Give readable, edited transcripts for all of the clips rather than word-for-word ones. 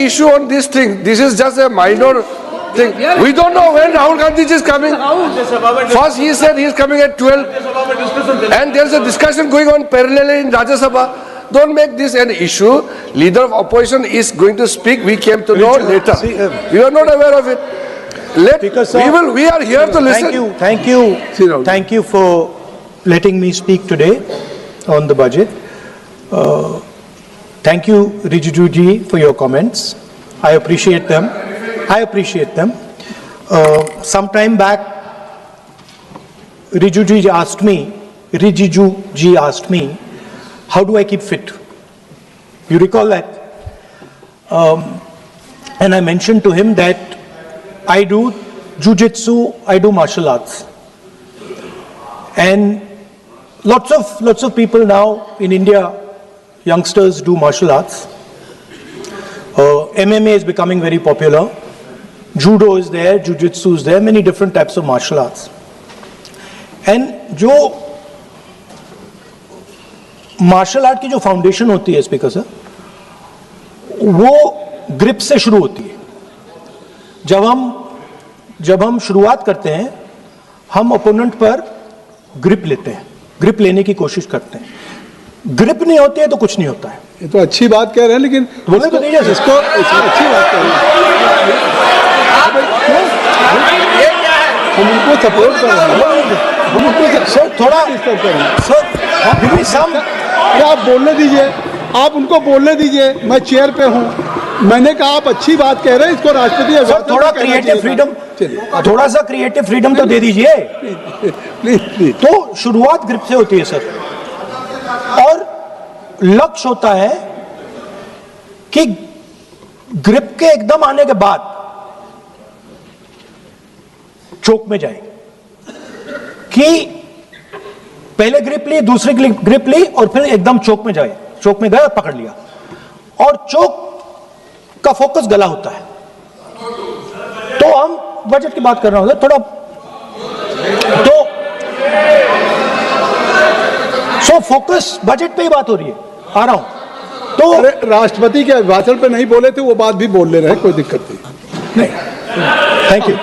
issue on this thing. This is just a minor thing. We don't know when Rahul Gandhi is coming. First he said he is coming at 12, and there is a discussion going on parallelly in Rajya Sabha. Don't make this an issue. Leader of opposition is going to speak. We came to know later. We are not aware of it. We are here to listen. Thank you for letting me speak today on the budget. Thank you, Rijiju ji, for your comments. I appreciate them. Some time back, Rijiju ji asked me, how do I keep fit? You recall that? And I mentioned to him that I do jiu-jitsu, I do martial arts. And lots of people now in India, youngsters do martial arts. MMA is becoming very popular. Judo is there, jiu-jitsu is there, many different types of martial arts. And जो martial art की जो foundation होती है speaker sir, वो grip से शुरू होती है. जब हम शुरुआत करते हैं, हम ओपोनेंट पर ग्रिप लेते हैं, ग्रिप लेने की कोशिश करते हैं. ग्रिप नहीं होती है तो कुछ नहीं होता है. ये तो अच्छी बात कह रहे हैं, लेकिन बोले तो नहीं जैसे इसको अच्छी बात कह रहे हैं, हम उनको सपोर्ट कर रहे हैं, हम उनको सर थोड़ा सर आप बोलने दीजिए, आप उनको बोलने दीजिए. मैं चेयर पे हूँ, मैंने कहा आप अच्छी बात कह रहे हैं, इसको राष्ट्रपति सर थोड़ा क्रिएटिव फ्रीडम, थोड़ा सा क्रिएटिव फ्रीडम तो दे दीजिए. प्लीज. तो शुरुआत ग्रिप से होती है सर, और लक्ष्य होता है कि ग्रिप के एकदम आने के बाद चोक में जाए, कि पहले ग्रिप ली, दूसरी ग्रिप ली, और फिर एकदम चोक में जाए. चोक में गया, पकड़ लिया, और चोक का फोकस गला होता है. तो हम बजट की बात कर रहे हैं थोड़ा, तो फोकस बजट पे ही बात हो रही है, आ रहा हूं. तो राष्ट्रपति के भाषण पे नहीं बोले थे, वो बात भी बोल ले रहे हैं, कोई दिक्कत नहीं. Thank you.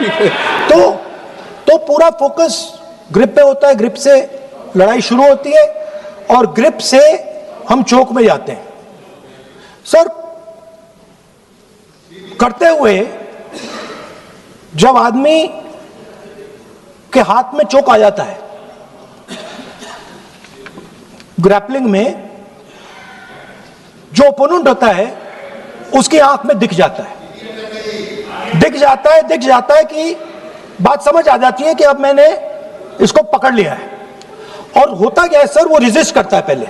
तो पूरा फोकस ग्रिप पे होता है, ग्रिप से लड़ाई शुरू होती है, और ग्रिप से हम चोक में जाते हैं. सर करते हुए जब आदमी के हाथ में चोक आ जाता है, ग्रैपलिंग में जो ओपोनेंट होता है उसकी आंख में दिख जाता है कि बात समझ आ जाती है कि अब मैंने इसको पकड़ लिया है. और होता क्या है सर, वो रेजिस्ट करता है, पहले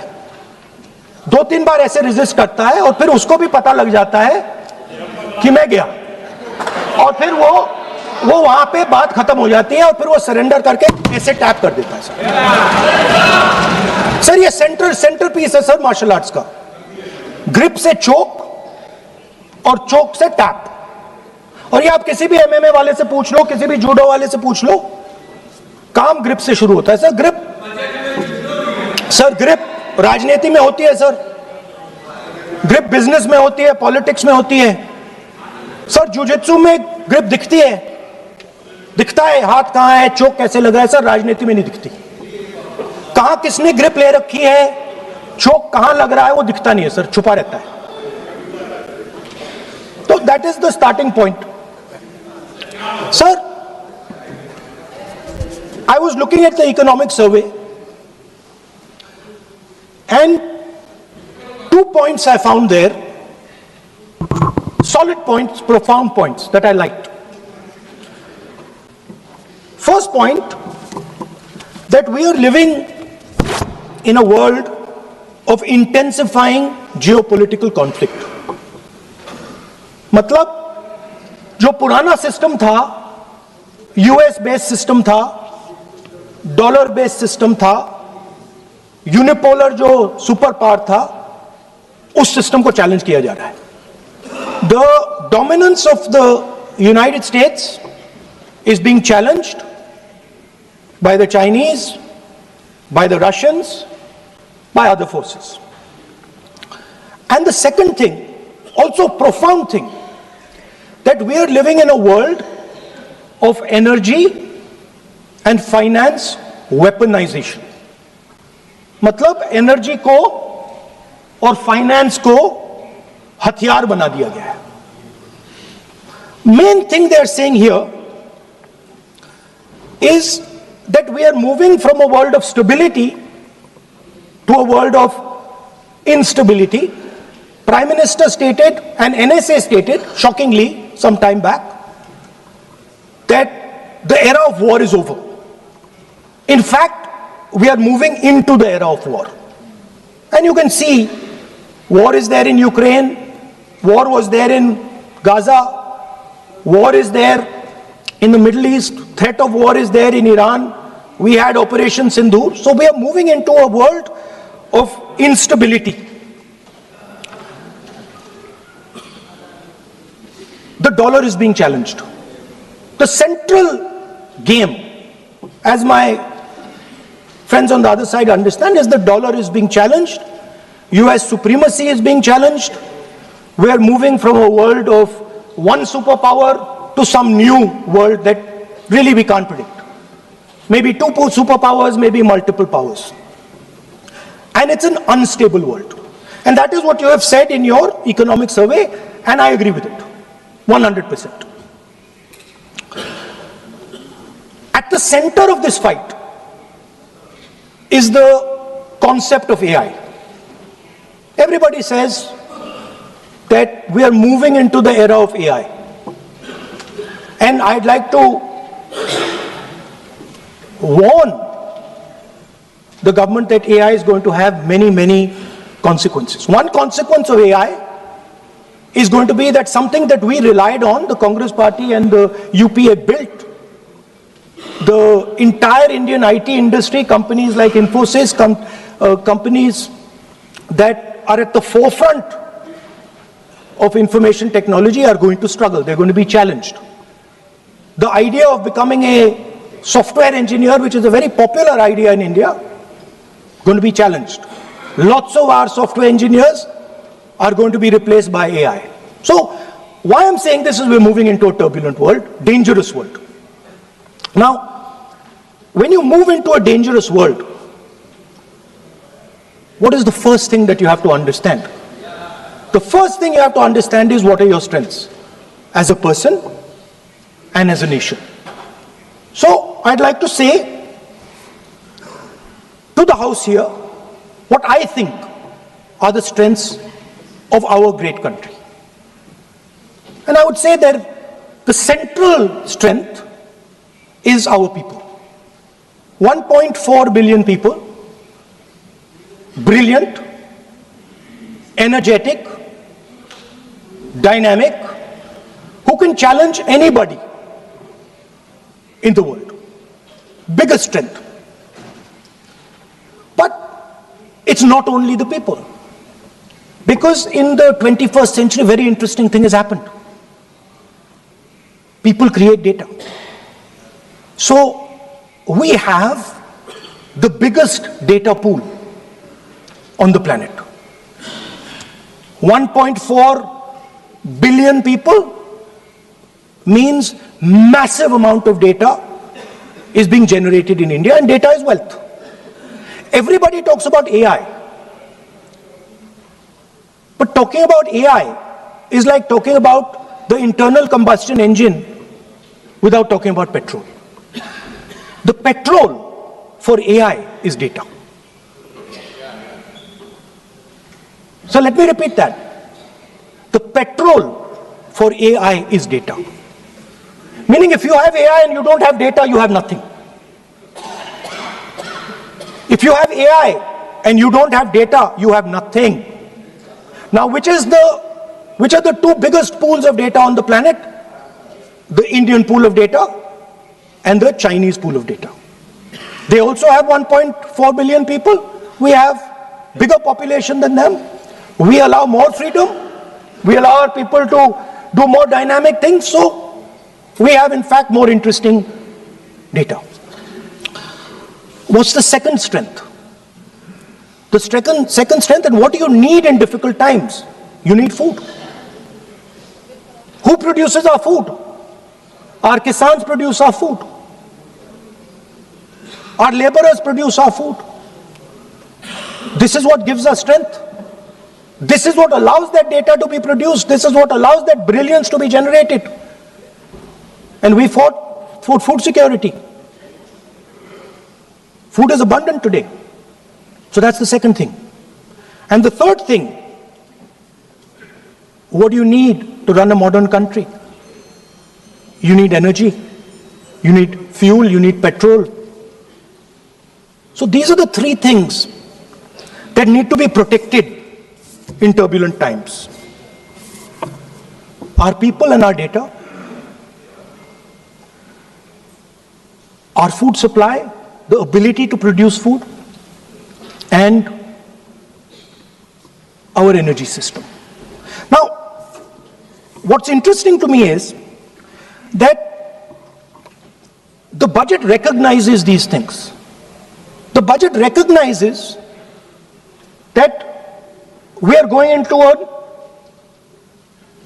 2-3 बार ऐसे रेजिस्ट करता है, और फिर उसको भी पता लग जाता है कि मैं गया, और फिर वो वहां पे बात खत्म हो जाती है, और फिर वो सरेंडर करके ऐसे टैप कर देता है. सर ये सेंटर पीस है सर मार्शल आर्ट्स का. ग्रिप से चोक और चोक से टैप. और ये आप किसी भी एमएमए वाले से पूछ लो, किसी भी जूडो वाले से पूछ लो, काम ग्रिप से शुरू होता है. सर ग्रिप राजनीति में होती है सर, ग्रिप बिजनेस में होती है, पॉलिटिक्स में होती है. सर जिu-jitsu में ग्रिप दिखता है, हाथ कहां है, चोक कैसे लग रहा है. सर राजनीति में नहीं दिखती. कहां किसने ग्रिप ले रखी है, चोक कहां लग रहा है, वो दिखता नहीं है सर, छुपा रहता है. तो that is the starting point. Sir I was looking at the economic survey, and 2 points I found there, solid points, profound points that I liked. First point, that we are living in a world of intensifying geopolitical conflict. मतलब जो पुराना system था, US based system था, dollar based system था, unipolar जो super power था, उस system को चैलेंज किया जा रहा है. The dominance of the United states is being challenged by the Chinese, by the Russians, by other forces. And the second thing, also profound thing, that we are living in a world of energy and finance weaponization. मतलब energy को और finance को हथियार बना दिया गया है. Main thing they are saying here is that we are moving from a world of stability to a world of instability. Prime Minister stated and NSA stated, shockingly, some time back, that the era of war is over. In fact, we are moving into the era of war. And you can see, war is there in Ukraine, war was there in Gaza, war is there in the Middle East, threat of war is there in Iran, we had Operation Sindoor. So we are moving into a world of instability. The dollar is being challenged. The central game, as my friends on the other side understand, is the dollar is being challenged. US supremacy is being challenged. We are moving from a world of one superpower to some new world that really we can't predict. Maybe two superpowers, maybe multiple powers. And it's an unstable world. And that is what you have said in your economic survey, and I agree with it, 100%. At the center of this fight is the concept of AI. Everybody says that we are moving into the era of AI. And I'd like to warn the government that AI is going to have many, many consequences. One consequence of AI is going to be that something that we relied on, the Congress Party and the UPA built, the entire Indian IT industry, companies like Infosys, companies that are at the forefront of information technology are going to struggle. They're going to be challenged. The idea of becoming a software engineer, which is a very popular idea in India, going to be challenged. Lots of our software engineers are going to be replaced by AI. So why I'm saying this is we're moving into a turbulent world, dangerous world. Now, when you move into a dangerous world, what is the first thing that you have to understand? The first thing you have to understand is what are your strengths as a person and as a nation. So I'd like to say to the House here what I think are the strengths of our great country. And I would say that the central strength is our people. 1.4 billion people, brilliant, energetic, dynamic, who can challenge anybody in the world. Biggest strength. But it's not only the people. Because in the 21st century, very interesting thing has happened. People create data. So we have the biggest data pool on the planet. 1.4 billion people means massive amount of data is being generated in India, and data is wealth. Everybody talks about AI. But talking about AI is like talking about the internal combustion engine without talking about petrol. The petrol for AI is data. So let me repeat that. The petrol for AI is data. Meaning if you have AI and you don't have data, you have nothing. If you have AI and you don't have data, you have nothing. Now, which are the two biggest pools of data on the planet? The Indian pool of data and the Chinese pool of data. They also have 1.4 billion people. We have bigger population than them. We allow more freedom. We allow our people to do more dynamic things. So we have, in fact, more interesting data. What's the second strength? The second strength, and what do you need in difficult times? You need food. Who produces our food? Our kisans produce our food. Our laborers produce our food. This is what gives us strength. This is what allows that data to be produced. This is what allows that brilliance to be generated. And we fought for food security. Food is abundant today. So that's the second thing. And the third thing, what do you need to run a modern country? You need energy, you need fuel, you need petrol. So these are the three things that need to be protected in turbulent times. Our people and our data, our food supply, the ability to produce food, and our energy system. Now, what's interesting to me is that the budget recognizes these things. The budget recognizes that we are going into a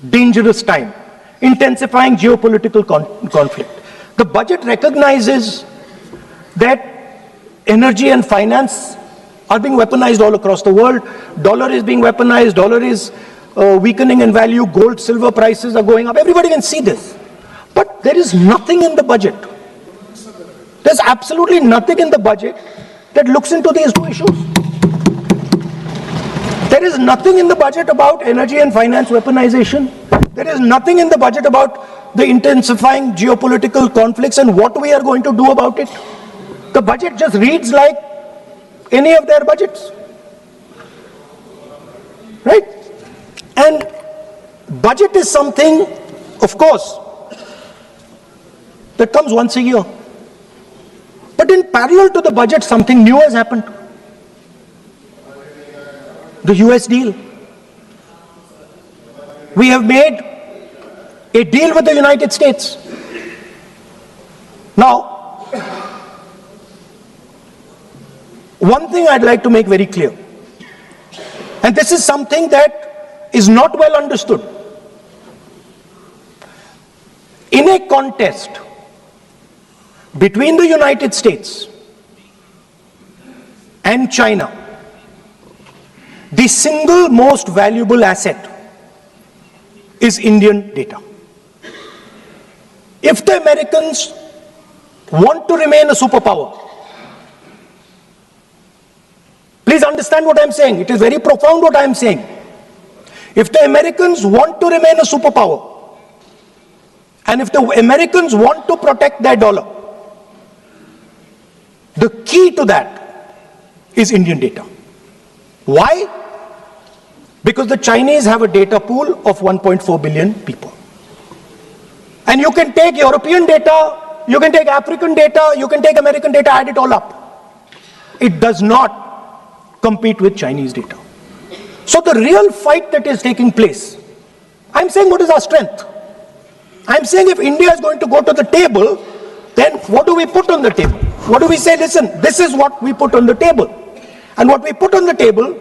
dangerous time, intensifying geopolitical conflict. The budget recognizes that energy and finance are being weaponized all across the world. Dollar is being weaponized, dollar is weakening in value, gold, silver prices are going up. Everybody can see this. But there is nothing in the budget. There's absolutely nothing in the budget that looks into these two issues. There is nothing in the budget about energy and finance weaponization. There is nothing in the budget about the intensifying geopolitical conflicts and what we are going to do about it. The budget just reads like any of their budgets. Right? And budget is something, of course, that comes once a year. But in parallel to the budget, something new has happened. The US deal. We have made a deal with the United States. Now, one thing I'd like to make very clear, and this is something that is not well understood. In a contest between the United States and China, the single most valuable asset is Indian data. If the Americans want to remain a superpower, please understand what I'm saying. It is very profound what I'm saying. If the Americans want to remain a superpower, and if the Americans want to protect their dollar, the key to that is Indian data. Why? Because the Chinese have a data pool of 1.4 billion people. And you can take European data, you can take African data, you can take American data, add it all up. It does not compete with Chinese data. So the real fight that is taking place, I'm saying what is our strength? I'm saying if India is going to go to the table, then what do we put on the table? What do we say? Listen, this is what we put on the table. And what we put on the table,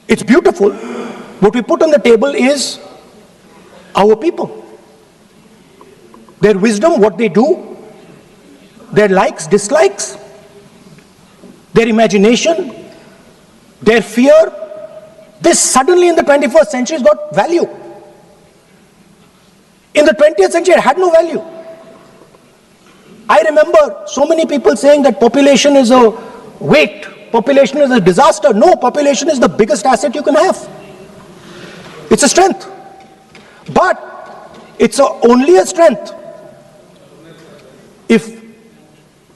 it's beautiful. What we put on the table is our people. Their wisdom, what they do, their likes, dislikes, their imagination, their fear. This suddenly in the 21st century has got value. In the 20th century it had no value. I remember so many people saying that population is a weight, population is a disaster. No, population is the biggest asset you can have. It's a strength. But it's only a strength if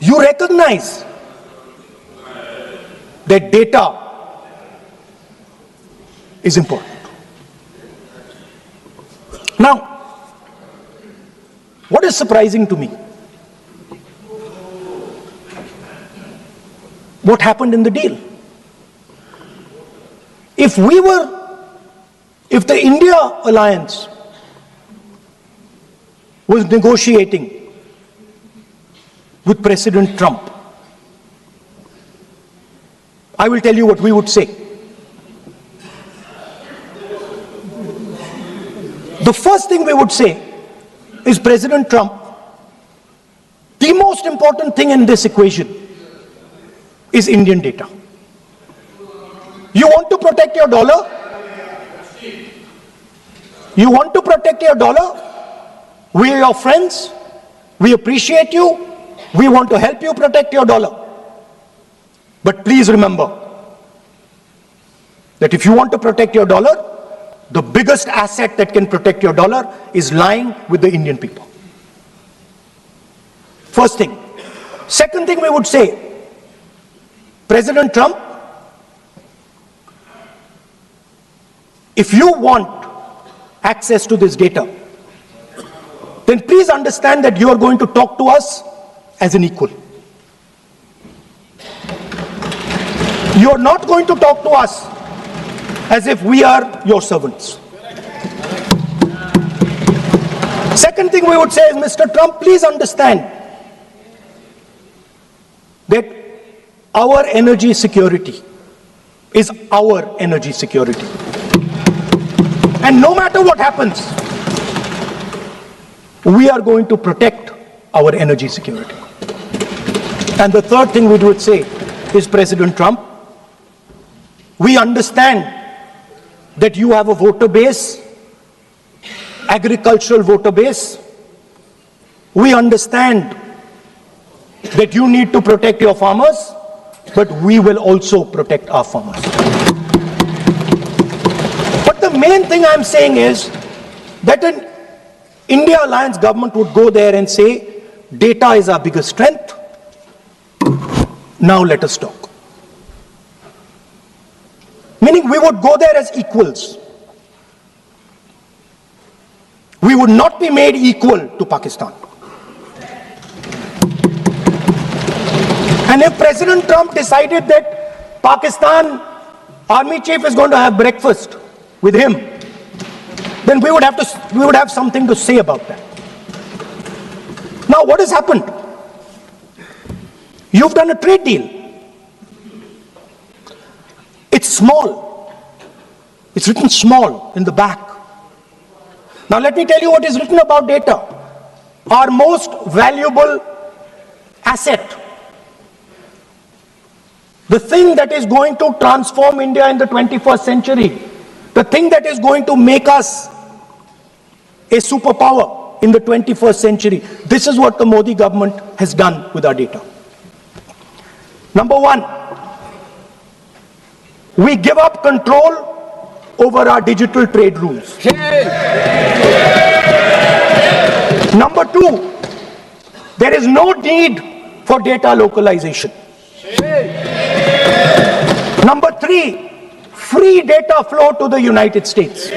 you recognize that data is important. Now, what is surprising to me? What happened in the deal? If the India alliance was negotiating with President Trump, I will tell you what we would say. The first thing we would say is President Trump, the most important thing in this equation is Indian data. You want to protect your dollar? You want to protect your dollar? We are your friends. We appreciate you. We want to help you protect your dollar. But please remember that if you want to protect your dollar, the biggest asset that can protect your dollar is lying with the Indian people. First thing. Second thing we would say, President Trump, if you want access to this data, then please understand that you are going to talk to us as an equal. You are not going to talk to us as if we are your servants. Second thing we would say is, Mr. Trump, please understand that our energy security is our energy security. And no matter what happens, we are going to protect our energy security. And the third thing we would say is, President Trump, we understand that you have a voter base, agricultural voter base. We understand that you need to protect your farmers, but we will also protect our farmers. But the main thing I'm saying is that an India Alliance government would go there and say, data is our biggest strength. Now let us talk. Meaning we would go there as equals. We would not be made equal to Pakistan. And if President Trump decided that Pakistan army chief is going to have breakfast with him, then we would have something to say about that. Now what has happened? You've done a trade deal. It's small. It's written small in the back. Now let me tell you what is written about data. Our most valuable asset. The thing that is going to transform India in the 21st century. The thing that is going to make us a superpower in the 21st century. This is what the Modi government has done with our data. Number one, we give up control over our digital trade rules. Number two, there is no need for data localization. Number three, free data flow to the United States.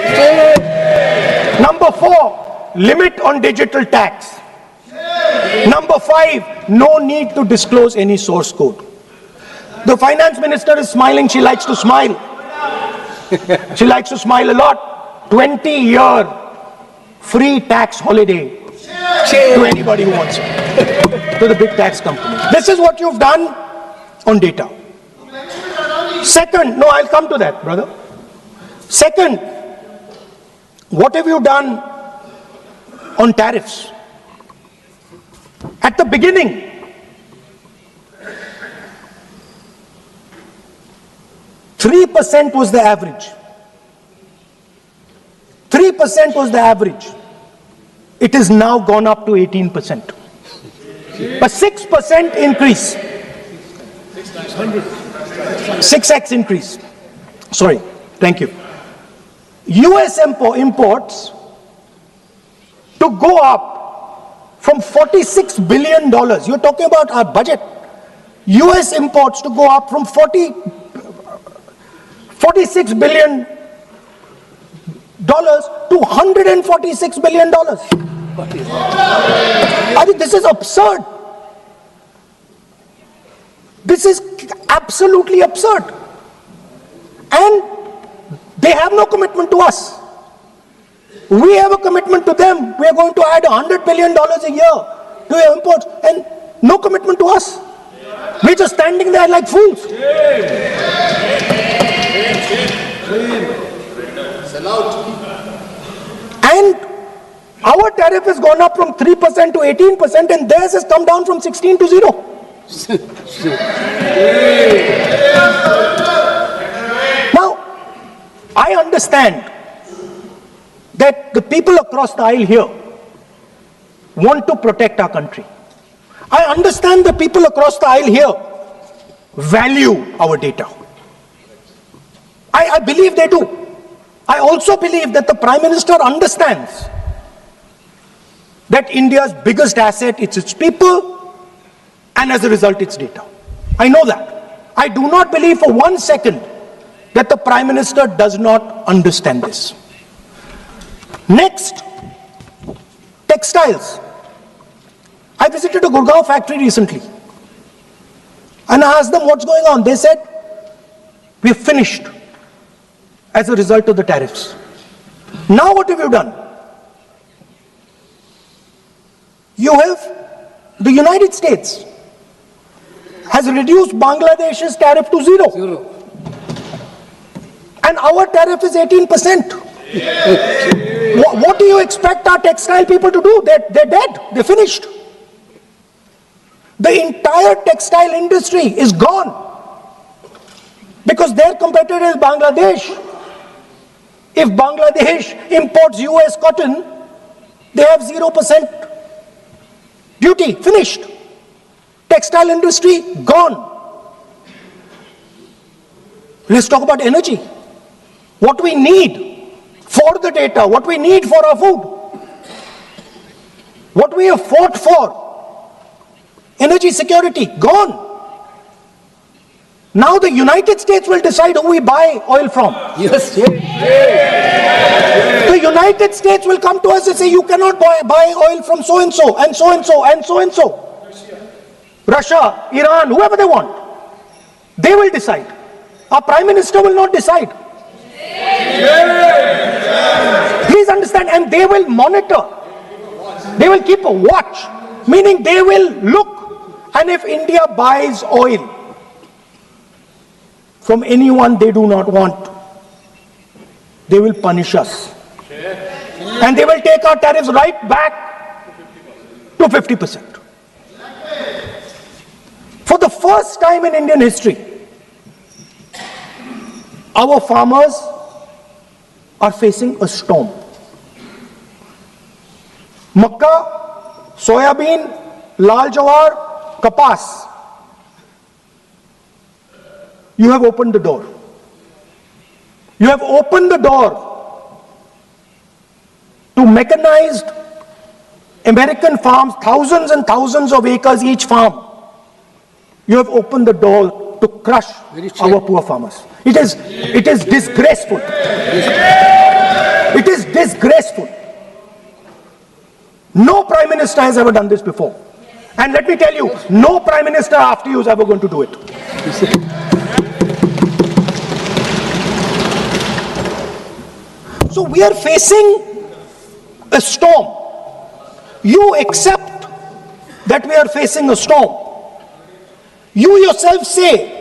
Number four, limit on digital tax. Number five, no need to disclose any source code. The finance minister is smiling. She likes to smile. She likes to smile a lot. 20-year free tax holiday to anybody who wants it, to the big tax companies. This is what you've done on data. Second, no, I'll come to that, brother. Second, what have you done on tariffs? At the beginning, %3 was the average. 3% was the average. It has now gone up to 18%. A 6% increase. 6x increase. Sorry, thank you. US imports to go up from $46 billion. You're talking about our budget. US imports to go up from $46 billion to $146 billion. I think this is absurd. This is absolutely absurd. And they have no commitment to us. We have a commitment to them. We are going to add $100 billion a year to your imports, and no commitment to us. We're just standing there like fools. And our tariff has gone up from 3% to 18%, and theirs has come down from 16 to 0. Now, I understand that the people across the aisle here want to protect our country. I understand the people across the aisle here value our data. I believe they do. I also believe that the Prime Minister understands that India's biggest asset is its people, and as a result, its data. I know that. I do not believe for 1 second that the Prime Minister does not understand this. Next, textiles. I visited a Gurgaon factory recently, and I asked them what's going on. They said, we're finished as a result of the tariffs. Now what have you done? You have, the United States has reduced Bangladesh's tariff to 0. And our tariff is 18%. What do you expect our textile people to do? They're dead. They're finished. The entire textile industry is gone because their competitor is Bangladesh. If Bangladesh imports US cotton, they have 0% duty. Finished. Textile industry gone. Let's talk about energy. What we need for the data, what we need for our food, what we have fought for. Energy security, gone. Now the United States will decide who we buy oil from. Yes. The United States will come to us and say, you cannot buy oil from so-and-so, and so-and-so, and so-and-so. Russia, Iran, whoever they want. They will decide. Our Prime Minister will not decide. Please understand, and they will monitor. They will keep a watch, meaning they will look. And if India buys oil from anyone they do not want, they will punish us. And they will take our tariffs right back to 50%. For the first time in Indian history, our farmers are facing a storm. Makkah, soybean, lal jawar, kapas. You have opened the door. You have opened the door to mechanized American farms, thousands and thousands of acres each farm. You have opened the door to crush our poor farmers. It is disgraceful. It is disgraceful. No Prime Minister has ever done this before. And let me tell you, no Prime Minister after you is ever going to do it. So we are facing a storm. You accept that we are facing a storm. You yourself say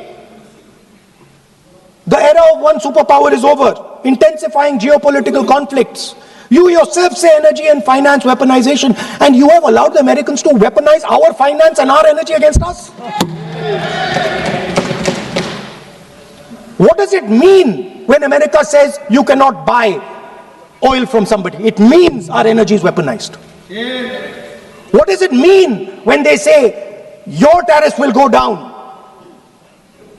the era of one superpower is over, intensifying geopolitical conflicts. You yourself say energy and finance weaponization, and you have allowed the Americans to weaponize our finance and our energy against us. What does it mean when America says you cannot buy oil from somebody? It means our energy is weaponized. What does it mean when they say your tariffs will go down,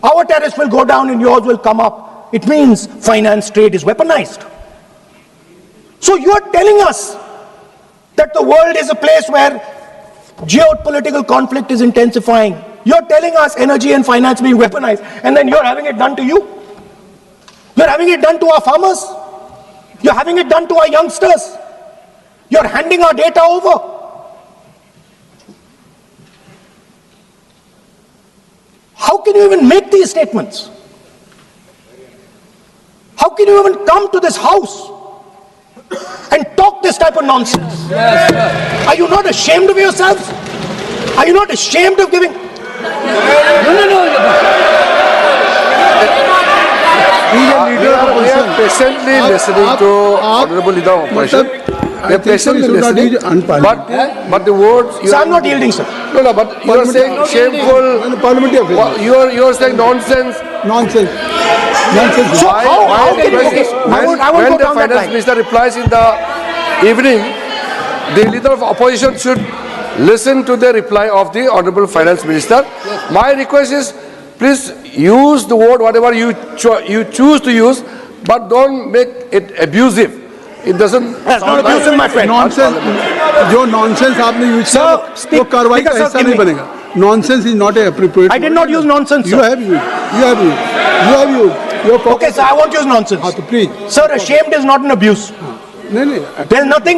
our tariffs will go down and yours will come up? It means finance trade is weaponized. So you are telling us that the world is a place where geopolitical conflict is intensifying. You're telling us energy and finance being weaponized, and then you're having it done to you. You're having it done to our farmers. You're having it done to our youngsters. You're handing our data over. How can you even make these statements? How can you even come to this house and talk this type of nonsense? Are you not ashamed of yourselves? Are you not ashamed of giving? We are patiently listening to Honorable Leader of Opposition. they're patiently should not listening. use unparliamentary. But the words. So I'm not yielding, sir. No, but you are saying shameful. Parliamentary affairs. You are saying nonsense. Nonsense. Nonsense. So Why how the can you? president- Okay, I won't when go the down that finance line. minister replies in the evening, the leader of opposition should listen to the reply of the honorable finance minister. My request is, please use the word whatever you choose to use, but don't make it abusive. It doesn't. That's not abusive, my friend. Nonsense जो nonsense आपने use किया Sir, वो speak- कार्रवाई का speaker, sir, हिस्सा give नहीं me. बनेगा. Nonsense is not a appropriate. I did not use nonsense, You sir. have used. You have used. You have used. You have Okay, sir, I won't use nonsense. हाँ तो please. Sir, ashamed is not an abuse. नहीं नहीं. There's nothing,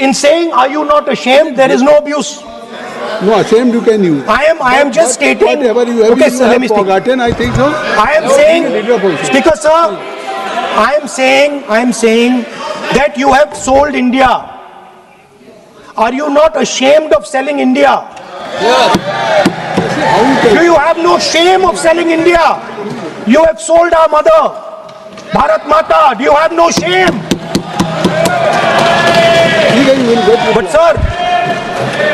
in saying, are you not ashamed, there is no abuse. No, ashamed you can use. I am just stating. Whatever you have, Okay, you sir, let have me speak. forgotten. I think so. I am saying, Leader of opposition. Speaker sir, I am saying that you have sold India. Are you not ashamed of selling India? Do you have no shame of selling India? You have sold our mother, Bharat Mata. Do you have no shame? ठीक है, you will go through. But sir,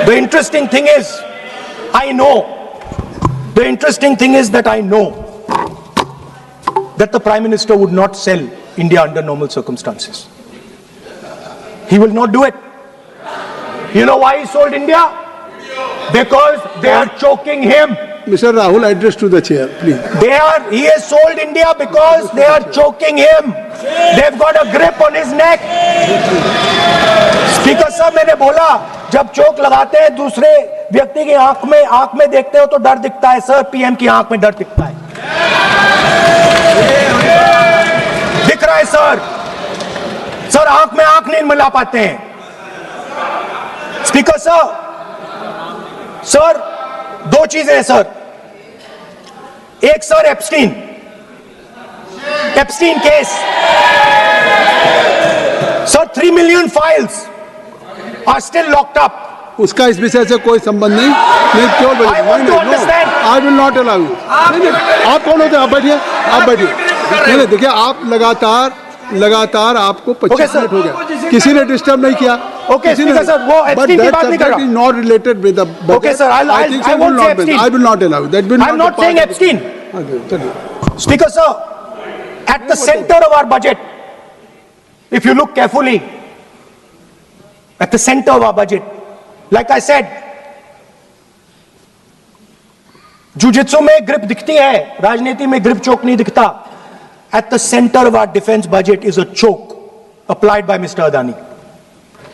the interesting thing is, I know. The interesting thing is that I know that the Prime Minister would not sell India under normal circumstances. He will not do it. You know why he sold India? Because they are choking him. Mr. Rahul, address to the chair, please. He has sold India because they are choking him. They've got a grip on his neck. Speaker साहब, मैंने बोला जब चोक लगाते हैं दूसरे व्यक्ति की आंख में देखते हो तो डर दिखता है सर. पीएम की आंख में डर दिखता है. दिख रहा है सर. सर आंख में आंख नहीं मिला पाते हैं. स्पीकर साहब, सर दो चीजें हैं सर. एक sir Epstein case. Sir 3 million files are still locked up. उसका इस विषय से कोई संबंध नहीं. नहीं क्यों बोले? I want to understand. I will not allow you. नहीं, आप कौन होते हैं? आप बैठिए. आप बैठिए. नहीं देखिए, आप लगातार आपको 25 sir. मिनट हो गया. किसी ने डिस्टर्ब नहीं किया. Okay, Speaker sir, वो Epstein की बात नहीं कर रहा. is not related with the budget. Okay, sir, I won't say Epstein. I will not allow you. That will I'm not be saying part of it. Epstein. Okay, चलिए. Speaker sir, at the center of our budget, if you look carefully, at the center of our budget, like I said, jujitsu में grip दिखती है, राजनीति में grip choke नहीं दिखता. At the center of our defense budget is a choke applied by Mr. Adani.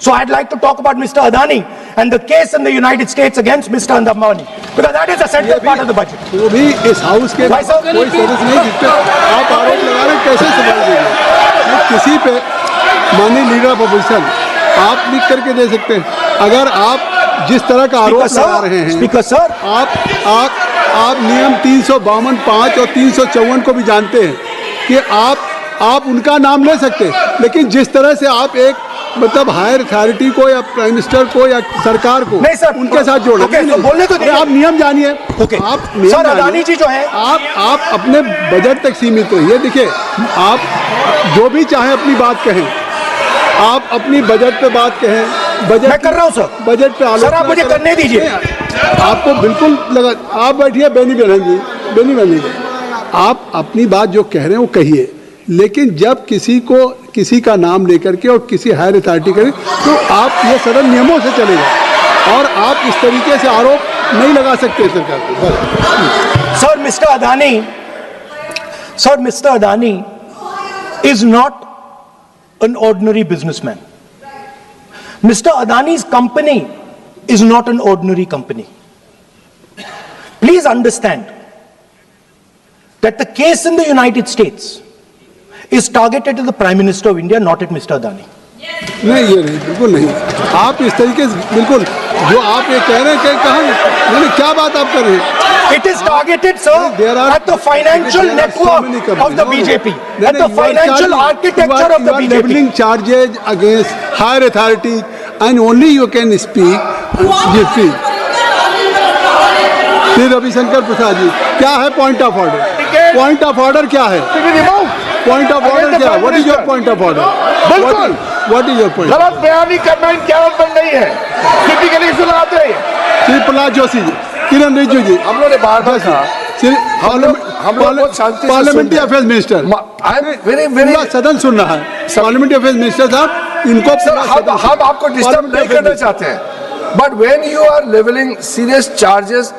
So I'd like to talk about Mr. Adani and the case in the United States against Mr. Ambani, because that is the central part of the budget. वो भी इस house के भाई साहब, कोई सदस्य नहीं जिस पे आप आरोप लगा रहे हैं, कैसे सवाल देंगे? वो किसी पे माननीय लीडर ऑफ अपोजिशन आप लिख करके दे सकते हैं. अगर आप जिस तरह का आरोप लगा रहे हैं, स्पीकर सर, आप नियम 352, 5 और 354 को भी जानते हैं कि आप उनका नाम ले सकते हैं, लेकिन जिस तरह से आप एक मतलब हायर अथॉरिटी को या प्राइम मिनिस्टर को या सरकार को नहीं सर, उनके साथ जोड़ ओके, तो बोलने तो दीजिए. आप नियम जानिए. ओके. आप नियम सर, जानिए. अदानी जी जो है, आप अपने बजट तक सीमित रहिए. देखिए, आप जो भी चाहें अपनी बात कहें. आप अपनी बजट पे बात कहें. बजट मैं कर रहा हूं सर. बजट पे सर आप मुझे करने दीजिए. आपको बिल्कुल लगा. आप बैठिए बेनी बहन जी. आप अपनी बात जो कह रहे हैं वो कहिए, लेकिन जब किसी का नाम लेकर के और किसी हायर अथॉरिटी करें तो आप ये सदन नियमों से चलेगा और आप इस तरीके से आरोप नहीं लगा सकते सरकार को. Sir mister Adani is not an ordinary businessman. Mr. Adani's company is not an ordinary company. Please understand that the case in the United States is targeted at the Prime Minister of India, not at Mr. Adani. नहीं, ये नहीं, बिल्कुल नहीं. आप इस तरीके से बिल्कुल जो आप ये कह रहे हैं कि कहाँ क्या बात आप कर रहे हैं? It is targeted, sir, at the financial network of the BJP, at the financial architecture of the BJP. You are BJP. leveling charges against higher authorities and only you can speak. Shri Ravishankar Prasad ji, क्या है point of order? Point of order क्या है? Point of order क्या है? What is your point of order? बिल्कुल what is your point? गलत बयानी करना इनकी आदत बन गई है, टिपिकली सुनाते हैं। श्री प्रहलाद जोशी जी, किरण रिजिजू जी, हम लोगों ने बात कहा, श्री हम लोग बहुत शांति से पार्लियामेंट्री सुन रहे affairs minister, I am very very पूरा सदन सुन रहा है। पार्लियामेंट्री अफेयर्स मिनिस्टर साहब, इनको सर, पूरा सदन हम आपको डिस्टर्ब नहीं करना चाहते हैं, but when you are levelling serious charges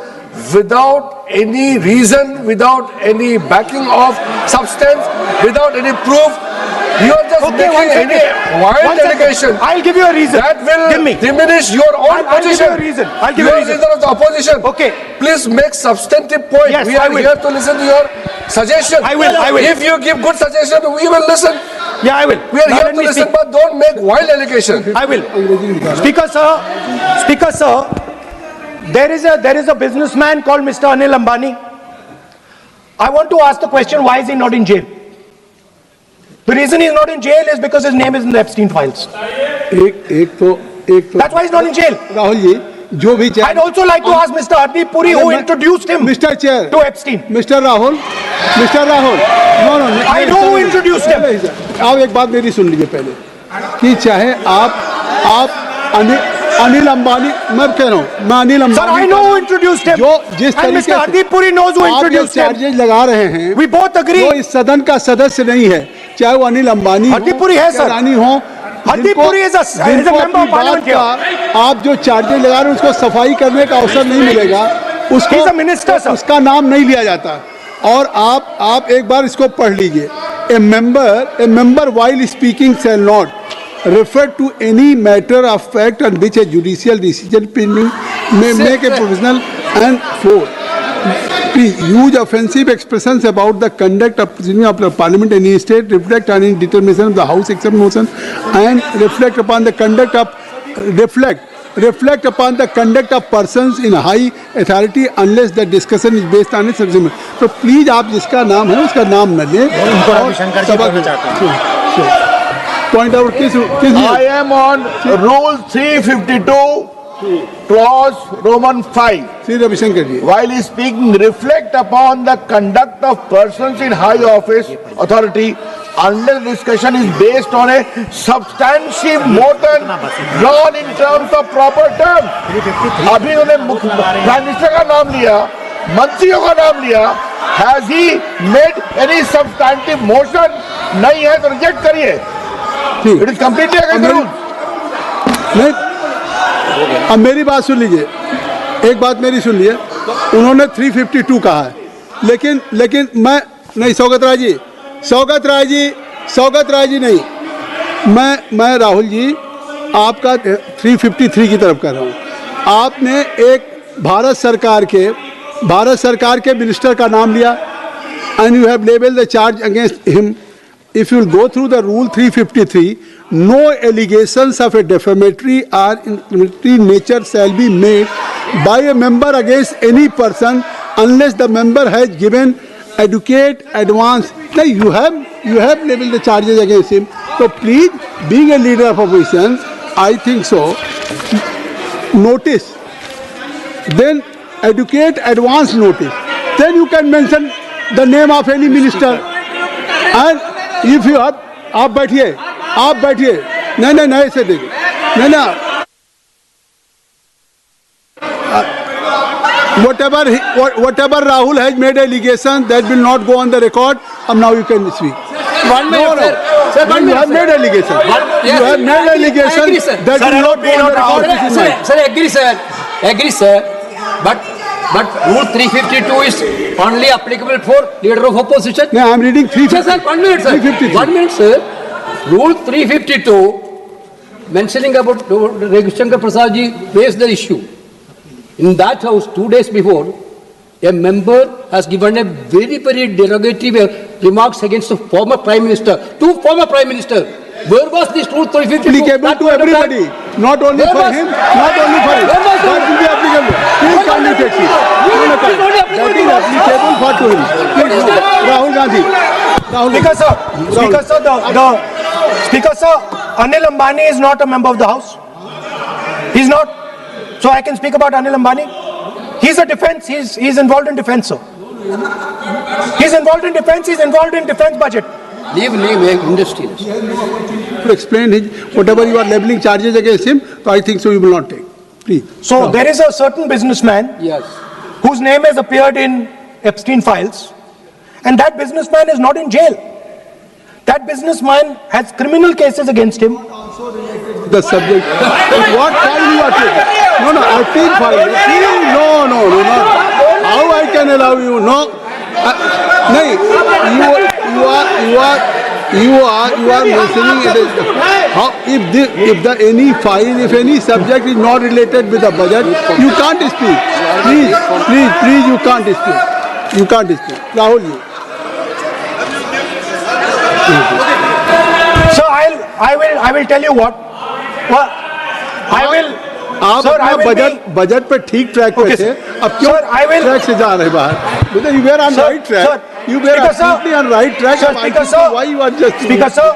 without any reason, without any backing of substance, without any proof, you are just making any wild allegation. I'll give you a reason. That will Give me. diminish your own I'll give you position. a reason. I'll give You you a are reason. leader of the opposition. Okay. Please make substantive point. Yes, We I are will. here to listen to your suggestion. I will. If you give good suggestion, we will listen. Yeah, I will. We are Now here let to me listen, speak. but don't make wild allegation. I will. Speaker sir, there is a businessman called Mr. Anil Ambani. I want to ask the question, why is he not in jail? The reason he's not in jail is because his name is in the Epstein files. एक तो That's why he's not in jail. Rahul ji, जो भी I'd also like to ask Mr. Hardeep Puri, who introduced him mister chair, to Epstein. Mister Rahul, no I know who introduced him. आप एक बात मेरी सुन लीजिए पहले, कि चाहे आप अनिल अंबानी, मैं कह रहा हूँ, मैं Anil Sir, I Ambani know who introduced him. जो जिस And तरीके Mr. Hardeep Puri knows who आप जो introduced him. चार्जेज लगा रहे हैं, We both agree. वो इस सदन का सदस्य नहीं है, चाहे वो अनिल अंबानी हो, हरदीप पुरी है, या सर। रानी हो, हरदीप जिनको- पुरी is a जिनको member of अपनी parliament बात का आप जो चार्जेज लगा रहे हैं उसको सफाई करने का अवसर नहीं मिलेगा, उसको He's a minister, sir. उसका नाम नहीं लिया जाता। और आप एक बार इसको पढ़ लीजिए, ए member while speaking shall not refer to any matter of fact on which a judicial decision may make a provisional and for use offensive expressions about the conduct of the parliament in any state, reflect on any determination of the house except motion, and reflect upon the conduct of persons in high authority unless the discussion is based on a subject. तो please आप जिसका नाम है उसका नाम न लें। Point out किस I am on Rule 352, Clause Roman 5. Shri Ravishankar ji, While speaking, reflect upon the conduct of persons in high office authority unless discussion is based on a substantive motion drawn in terms of proper term. अभी उन्होंने prime minister का नाम लिया, मंत्रियों का नाम लिया, has he made any substantive motion? नहीं है तो रिजेक्ट करिए। It is completely against the rule. नहीं, अब मेरी बात सुन लीजिए, एक बात मेरी सुन लीजिए, उन्होंने 352 कहा है, लेकिन मैं नहीं, सौगत राय जी नहीं, मैं राहुल जी आपका 353 की तरफ कर रहा हूँ। आपने एक भारत सरकार के मिनिस्टर का नाम लिया and you have labeled the charge against him. If you will go through the rule 353, no allegations of a defamatory or incriminatory nature shall be made by a member against any person unless the member has given adequate advance. Now you have labeled the charges against him. So please, being a leader of opposition, I think so. Notice, then adequate advance notice. Then you can mention the name of any minister. And if you have, आप बैठिए, नहीं ऐसे देखिए, नहीं, whatever Rahul has made allegation, that will not go on the record. And now you can speak. 1 minute, sir. 1 minute. You have made allegation. You have made allegation I agree, sir. that will not go on the record. This is mine. Sir, agree, sir. But Rule 352 is only applicable for leader of opposition. No, I am reading 353. Sir, 1 minute, sir. 353. 1 minute, sir. Rule 352 mentioning about Ravi Shankar Prasad ji raised the issue. In that house, 2 days before, a member has given a very, very derogatory remarks against the former Prime Minister, two former Prime Minister. Where was this Rule 352? Applicable to everybody, not only for him, not only for him. That will be applicable. Please kindly take it. That is applicable for to him. Please, no. Rahul Gandhi. Speaker sir, Anil Ambani is not a member of the House. He's not. So I can speak about Anil Ambani. He's a defense. He's involved in defense, sir. He's involved in defense. He's involved in defense budget. Leave industrialist. To explain his, whatever you are leveling charges against him, so I think so you will not take. Please. So there is a certain businessman Yes. whose name has appeared in Epstein files, and that businessman is not in jail. That businessman has criminal cases against him. The subject. What file you are taking? No, Epstein file. No, not. How I can allow you? No. No, you are mentioning it is how if any file, if any subject is not related with the budget, you can't speak. Please, you can't speak. You can't speak. Rahul, you. So I will tell you what. I will. आप Sir, I अपना will be- budget पे ठीक track पे Okay, थे, sir. अब क्यों Sir, I will- track से जा रहे बाहर? Because you were on Sir, right track. sir, You were Speaker, sir. absolutely on right track. Sir, I Speaker, think sir. why you are just Speaker, sir,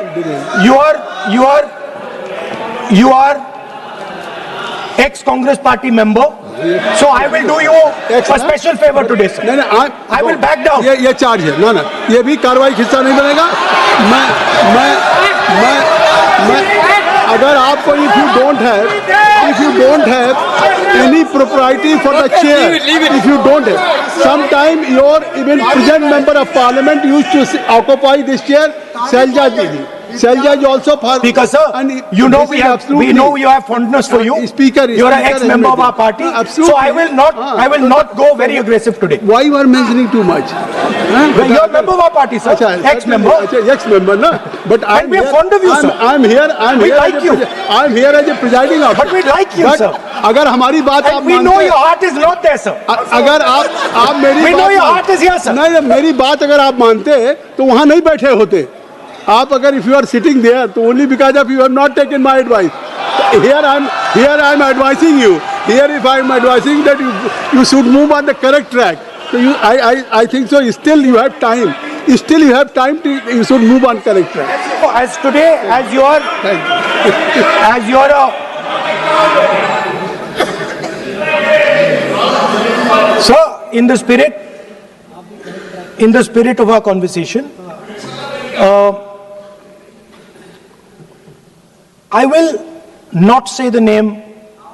you are ex-Congress party member. So I will do you a special favor today, sir. नहीं I will back down. ये charge है ना ये भी कार्रवाई का हिस्सा नहीं बनेगा मैं अगर आपको if you don't have any propriety for the chair, if you don't have, sometime your even present member of parliament used to occupy this chair, Selja Didi. Selja is also for Speaker, sir, and you know this we is have absolutely- you have fondness for you. Speaker, You're an Speaker ex-member of has our party. Absolutely. So I will not go very aggressive today. Why you are mentioning too much? You're a member of our party, sir. Ex-member. Ex-member, no? But And we are fond of you, sir. I'm here. We like you. I'm here as a presiding officer. But we like you, But sir. अगर हमारी बात आप And we know your heart is not there, sir. अगर आप मेरी We know बात your मान- heart is here, sir. नहीं मेरी बात अगर आप मानते तो वहाँ नहीं बैठे होते आप अगर if you are sitting there तो only because of you have not taken my advice. Here I'm advising you. Here if I'm advising that you should move on the correct track. So I think so. Still you have time. Still you have time to you should move on correct track. As today, as you're sir, in the spirit of our conversation, I will not say the name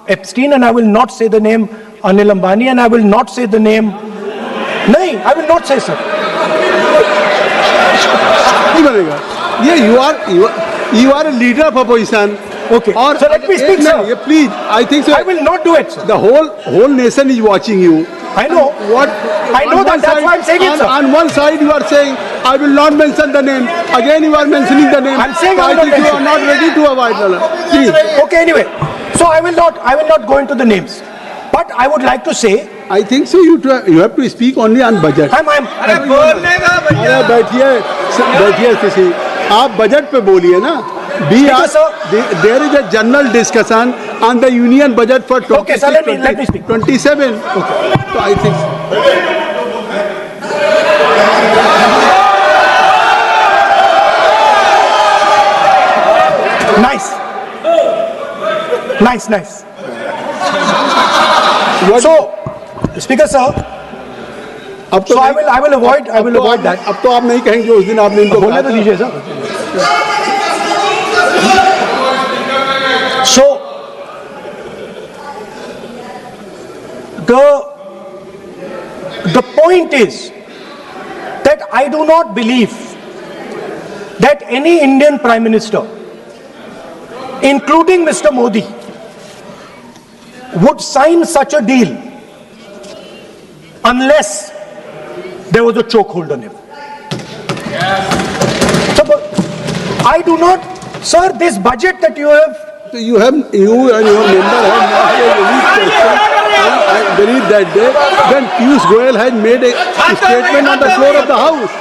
Epstein, and I will not say the name Anil Ambani, and I will not say the name. No, I will not say, sir. नहीं बनेगा ये you are a leader of opposition. Okay. और So let me speak, sir. ये please I think so. I will not do it, sir. The whole nation is watching you. I know. What? I know on that. one That's side- why I'm saying it, sir. On one side you are saying I will not mention the name. Again you are mentioning the name. I'm saying So I will not think you mention. are not ready to avoid the please. Okay, anyway. So I will not go into the names. But I would like to say, I think so. You have to speak only on budget. I'm अरे बैठिए किसी आप budget पे बोलिए ना. There is a general discussion on the union budget for 26, Okay, sir, let me speak. 27. Okay. So I think. Nice. So, Speaker, sir, अब तो so I will avoid that. अब तो आप नहीं कहेंगे उस दिन आपने इनको बोलने तो कहा था. दीजिए, sir. So, the point is that I do not believe that any Indian Prime Minister, including Mr. Modi, would sign such a deal unless there was a chokehold on him. So, but I do not, sir, this budget that you have. So you and your member have not a unique question. I believe that day when Piyush Goyal had made a statement on the floor of the house.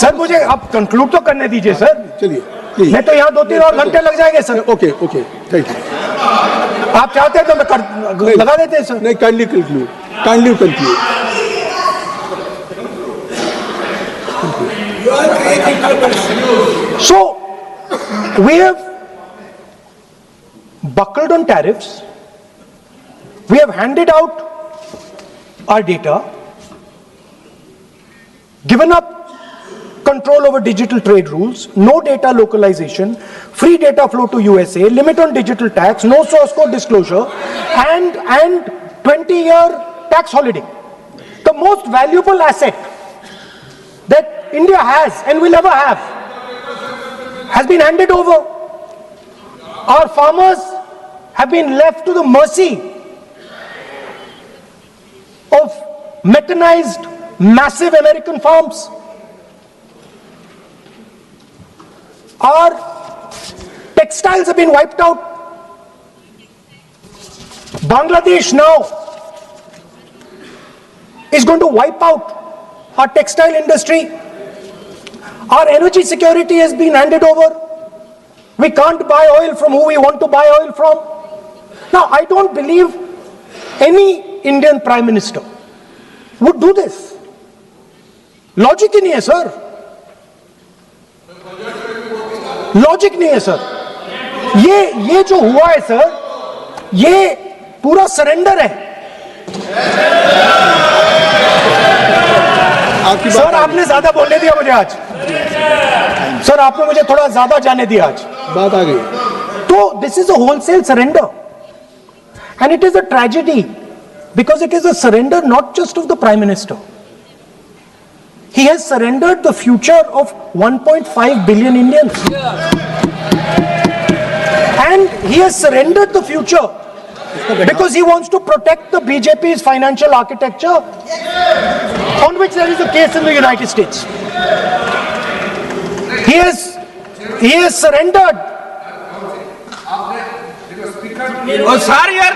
Sir मुझे अब conclude तो करने दीजिए sir. चलिए please. नहीं तो यहाँ 2-3 और घंटे लग जाएंगे सर. Okay, thank you. आप चाहते हैं तो मैं लगा देते हैं सर. नहीं, kindly conclude. So we have buckled on tariffs. We have handed out our data, given up control over digital trade rules, no data localization, free data flow to USA, limit on digital tax, no source code disclosure, and 20-year tax holiday. The most valuable asset that India has and will ever have has been handed over. Our farmers have been left to the mercy of mechanized, massive American farms. Our textiles have been wiped out. Bangladesh now is going to wipe out our textile industry. Our energy security has been handed over. We can't buy oil from who we want to buy oil from. Now, I don't believe any Indian Prime Minister would do this. Logic ही नहीं है sir. Logic नहीं है sir. ये जो हुआ है sir, ये पूरा सरेंडर है. सर आपने ज्यादा बोलने दिया मुझे आज. सर आपने मुझे थोड़ा ज्यादा जाने दिया आज. बात आ गई. तो this is a wholesale surrender and it is a tragedy because it is a surrender not just of the Prime Minister. He has surrendered the future of 1.5 billion Indians. And he has surrendered the future because he wants to protect the BJP's financial architecture on which there is a case in the United States. He has surrendered.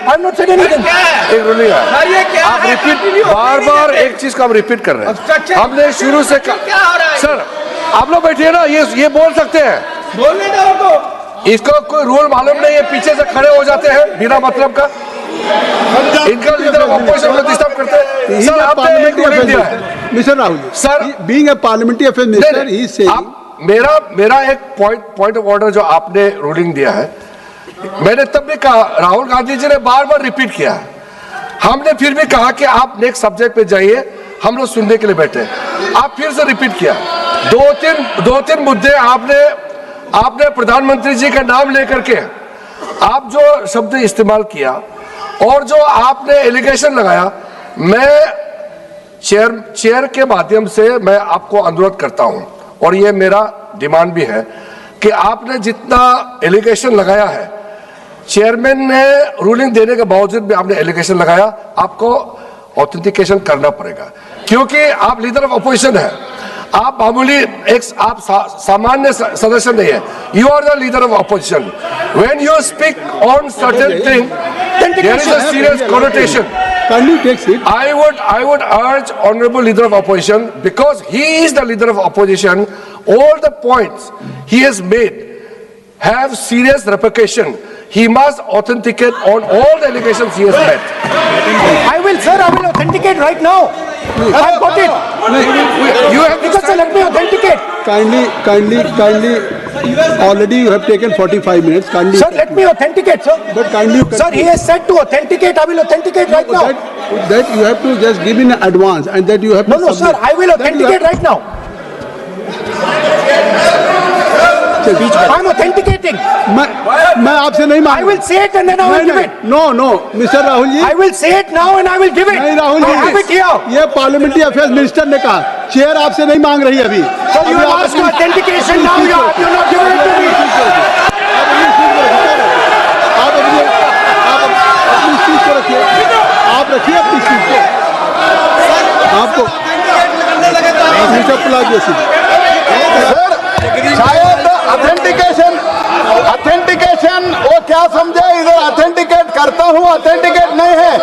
I'm not saying anything. एक ruling है. आप repeat बार एक चीज का हम repeat कर रहे हैं. हमने शुरू से सर आप लोग बैठिए ना. ये बोल सकते हैं. बोलने दो तो. इसको कोई रूल मालूम नहीं है. पीछे से खड़े हो जाते हैं बिना मतलब का. इनका लीडर ऑफ अपोजिशन को डिस्टर्ब करते हैं. सर आपने एक रूलिंग दिया है. Mister Rahul sir being a parliamentary affair minister he is saying. मेरा एक पॉइंट ऑफ ऑर्डर जो आपने रूलिंग दिया है, मैंने तब भी कहा, राहुल गांधी जी ने बार बार रिपीट किया. हमने फिर भी कहा कि आप नेक्स्ट सब्जेक्ट पे जाइए, हम लोग सुनने के लिए बैठे. आप फिर से रिपीट किया. दो तीन मुद्दे आपने प्रधानमंत्री जी का नाम लेकर के आप जो शब्द इस्तेमाल किया और जो आपने एलिगेशन लगाया, मैं चेयर के माध्यम से मैं आपको अनुरोध करता हूं और ये मेरा डिमांड भी है कि आपने जितना एलिगेशन लगाया है, चेयरमैन ने रूलिंग देने के बावजूद भी आपने एलिगेशन लगाया, आपको ऑथेंटिकेशन करना पड़ेगा क्योंकि आप लीडर ऑफ अपोजिशन है. आप मामूली आप सामान्य सदस्य नहीं है. You are the leader of opposition. When you speak on certain thing there is a serious connotation. I would urge Honorable Leader of Opposition, because he is the Leader of Opposition, all the points he has made have serious repercussion. He must authenticate on all the allegations he has made. I will authenticate right now. I've got it. You have because sir, let me authenticate. Kindly. Already you have taken 45 minutes. Kindly. Sir, let me authenticate, sir. But kindly. Sir, he has said to authenticate. I will authenticate right now. That you have to just give in advance, and that you have to. No, sir. I will authenticate right now. I'm authenticating. मैं आपसे नहीं मांग. I will say it and then I will give it. No, Mr. Rahul ji. I will say it now and I will give it. नहीं Rahul ji. I have it here. ये parliamentary affairs minister ने कहा, chair आपसे नहीं मांग रही अभी. Sir, you have asked for authentication now. You're not giving it to me. आप अपनी चीज को रखिए. आप रखिए अपनी चीज को. आपको शायद ऑथेंटिकेशन वो क्या समझे, इधर ऑथेंटिकेट करता हूँ, ऑथेंटिकेट नहीं है.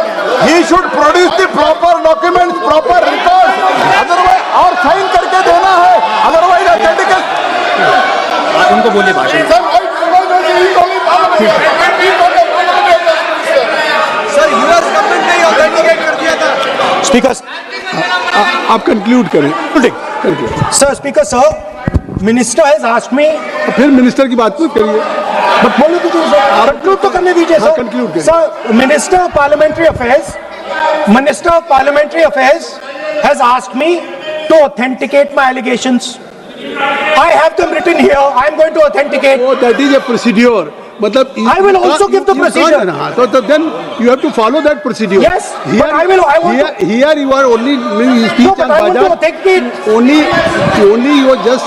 He should produce the proper documents, proper record, otherwise और साइन करके देना है, अदरवाइज ऑथेंटिकेट. उनको बोलिए भाषण. सर यूएस गवर्नमेंट ने ऑथेंटिकेट कर दिया था. Speaker. आप कंक्लूड करें. Sir, Speaker, sir. Minister has asked me. फिर मिनिस्टर की बात मत करिए. But बोलो तो सर, conclude तो करने दीजिए सर. conclude करिए. Sir, Minister of Parliamentary Affairs has asked me to authenticate my allegations. I have them written here. I am going to authenticate. Oh, that is a procedure. मतलब I will also give the procedure. So then you have to follow that procedure. Yes, but I want to- Here you are only doing speech No, but on I want to budget. authenticate. Only you just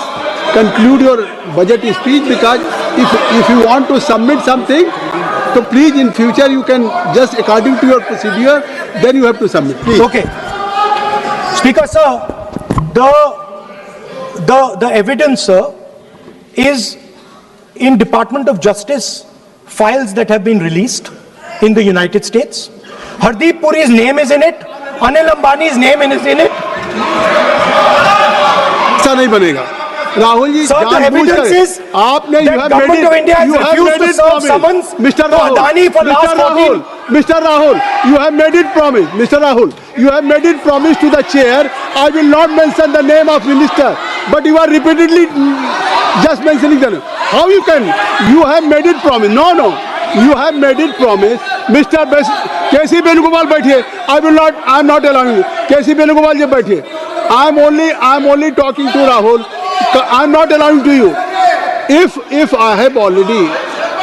conclude your budget speech, because if you want to submit something, so please in future you can just according to your procedure, then you have to submit. Please. Okay. Speaker sir, the evidence, sir, is in Department of Justice files that have been released in the United States. Hardeep Puri's name is in it. Anil Ambani's name is in it. ऐसा नहीं बनेगा Rahul ji. Sir, the evidence is आपने that government of India has refused to serve summons Mr. to Adani for last 14. Mr. Rahul, you have made it promise. Mr. Rahul, you have made it promise to the chair. I will not mention the name of minister, but you are repeatedly just mentioning the name. How you can? You have made it promise. No. You have made it promise. Mr. K.C. Venugopal बैठिए. I am not allowing you. K.C. Venugopal जी बैठिए. I am only talking to Rahul. I am not allowing to you. If I have already,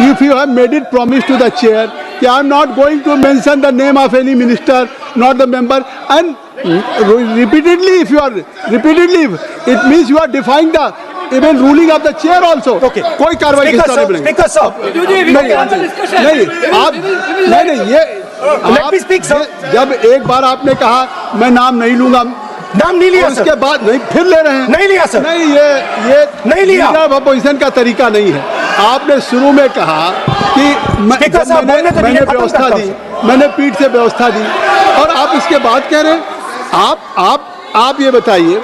if you have made it promise to the chair, that I am not going to mention the name of any minister, not the member, and repeatedly, it means you are defying the even ruling of the chair also. Okay. कोई कार्रवाई किस तरह बनेगी? Speaker sir. नहीं ये Let me speak, sir. जब एक बार आपने कहा मैं नाम नहीं लूंगा, नाम नहीं लिया उसके सर. बाद नहीं फिर ले रहे हैं। नहीं लिया सर. नहीं ये नहीं लिया. अपोजिशन का तरीका नहीं है। आपने शुरू में कहा कि Speaker साहब, बोलने तो मैंने दीजिए, खत्म व्यवस्था करता दी, हूं। मैंने पीठ से व्यवस्था दी, और आप इसके बाद कह रहे हैं। आप ये बताइए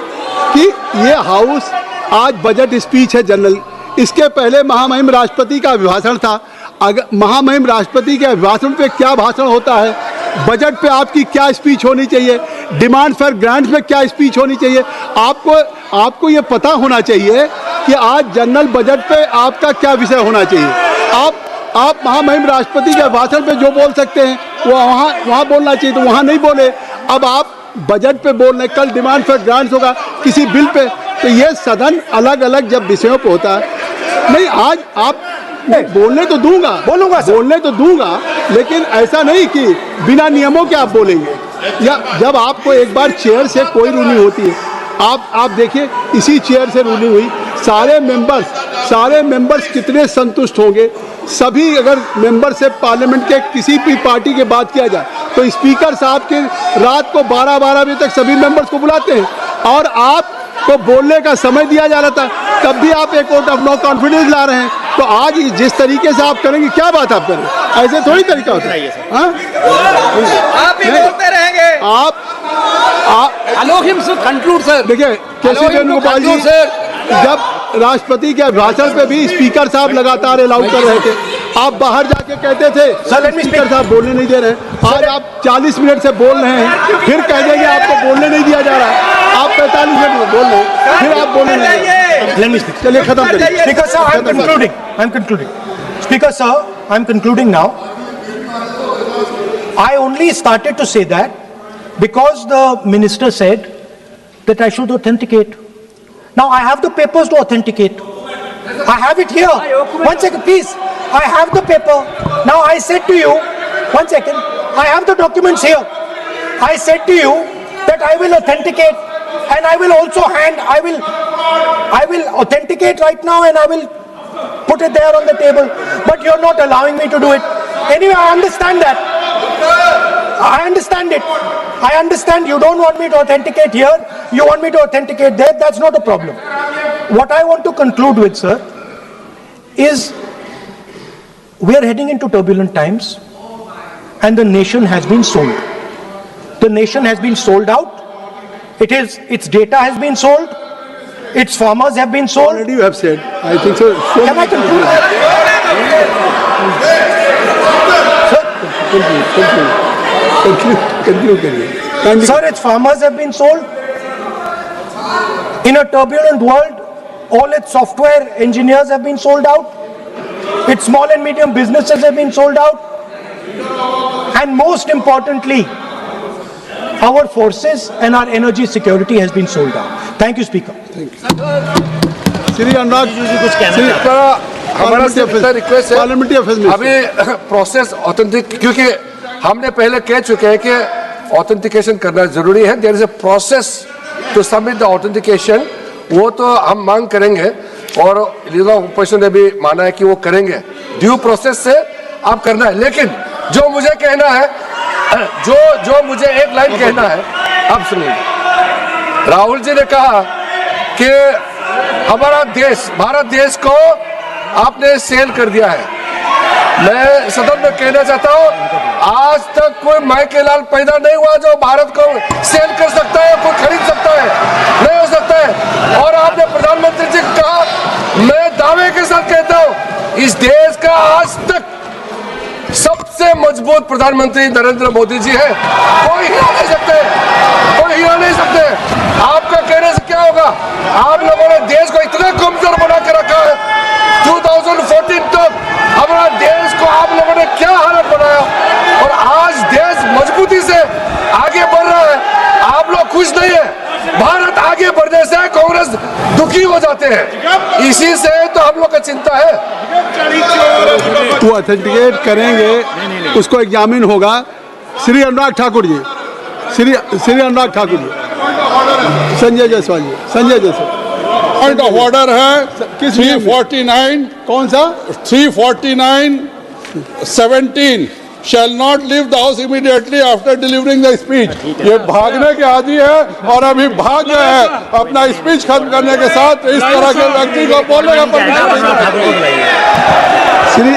कि ये हाउस आज बजट स्पीच है जनरल, इसके पहले महामहिम राष्ट्रपति का अभिभाषण था। अगर महामहिम राष्ट्रपति के अभिभाषण पे क्या भाषण होता है, बजट पे आपकी क्या स्पीच होनी चाहिए, डिमांड फॉर ग्रांट्स में क्या स्पीच होनी चाहिए, आपको ये पता होना चाहिए कि आज जनरल बजट पे आपका क्या विषय होना चाहिए। आप महामहिम राष्ट्रपति के भाषण पे जो बोल सकते हैं वो वहाँ बोलना चाहिए, तो वहाँ नहीं बोले। अब आप बजट पे बोल रहे, कल डिमांड फॉर ग्रांट्स होगा किसी बिल पे, तो ये सदन अलग अलग जब विषयों पे होता है। नहीं आज आप बोलने तो दूंगा, बोलने तो दूंगा, लेकिन ऐसा नहीं कि बिना नियमों के आप बोलेंगे। या जब आपको एक बार चेयर से कोई रूलिंग होती है, आप देखिए इसी चेयर से रूलिंग हुई, सारे मेंबर्स कितने संतुष्ट होंगे। सभी अगर मेंबर से पार्लियामेंट के किसी भी पार्टी की बात किया जाए तो स्पीकर साहब के रात को 12 बजे तक सभी मेंबर्स को बुलाते हैं, और आपको बोलने का समय दिया जा रहा था, तब भी आप एक वोट ऑफ नो कॉन्फिडेंस ला रहे हैं। तो आज जिस तरीके से आप करेंगे, क्या बात आप करें, ऐसे थोड़ी तरीका होता है। हाँ? आप भी बोलते रहेंगे। Allow him to conclude, sir. देखिए केसी वेणुगोपाल जी जब राष्ट्रपति के भाषण पे भी स्पीकर साहब लगातार अलाउ कर रहे थे, आप बाहर जाके कहते थे स्पीकर साहब बोलने नहीं दे रहे। आज आप 40 मिनट से बोल रहे हैं, फिर कह देंगे आपको बोलने नहीं दिया जा रहा है। आप 45 मिनट में बोल रहे हैं, फिर आप बोलने नहीं दे रहे। Let me speak. चलिए खत्म करिए। Speaker sir, I am concluding. Speaker sir, I am concluding now. I only started to say that because the minister said that I should authenticate. Now I have the papers to authenticate. I have it here. One second, please. I have the paper. Now I said to you, one second. I have the documents here. I said to you that I will authenticate, and I will also I will authenticate right now, and I will put it there on the table. But you're not allowing me to do it. Anyway, I understand that. I understand it. I understand you don't want me to authenticate here. You want me to authenticate there. That's not a problem. What I want to conclude with, sir, is we are heading into turbulent times, and the nation has been sold. The nation has been sold out. Its data has been sold. Its farmers have been sold. Already you have said, I think so. Can I conclude? Conclude करिए। Kindly- Sir, its farmers have been sold. In a turbulent world, all its software engineers have been sold out. Its small and medium businesses have been sold out. And most importantly, our forces and our energy security has been sold out. Thank you, Speaker. Thank you. Shri Anurag हमारा सिर्फ इतना request है, parliamentary affairs में अभी process authentic, क्योंकि हमने पहले कह चुके हैं कि ऑथेंटिकेशन करना जरूरी है। There is a process to submit the authentication, वो तो हम मांग करेंगे और लीडर ऑफ ओपोजिशन ने भी माना है कि वो करेंगे, ड्यू प्रोसेस से आप करना है। लेकिन जो मुझे कहना है, जो मुझे एक लाइन कहना है, अब सुनिए। राहुल जी ने कहा कि हमारा देश, भारत देश को आपने सेल कर दिया है। मैं सदन में कहना चाहता हूं, आज तक कोई माइके लाल पैदा नहीं हुआ जो भारत को सेल कर सकता है, कोई खरीद सकता है, नहीं हो सकता है। और आपने प्रधानमंत्री जी को कहा, मैं दावे के साथ कहता हूं, इस देश का आज तक सबसे मजबूत प्रधानमंत्री नरेंद्र मोदी जी है। कोई हिला नहीं सकते, कोई हिला नहीं सकते। आपका कहने से क्या होगा? आप लोगों ने देश को इतना कमजोर बना के रखा है। 2014 तक हमारा देश को आप लोगों ने क्या हालत बनाया, और आज देश मजबूती से आगे बढ़ रहा है। आप लोग खुश नहीं है। भारत आगे बढ़ने से कांग्रेस दुखी हो जाते हैं, इसी से तो हम लोग का चिंता है। वो ऑथेंटिकेट करेंगे, उसको एग्जामिन होगा। Shri Anurag Thakur ji, Shri Anurag Thakur ji, Sanjay Jaiswal ji, Sanjay Jaiswal. Point of order है 349, कौन सा? 349(17) shall not leave the house immediately after delivering the speech। ये भागने के आदि है और अभी भाग गए हैं अपना स्पीच खत्म करने के साथ। इस तरह के व्यक्ति को बोलने का श्री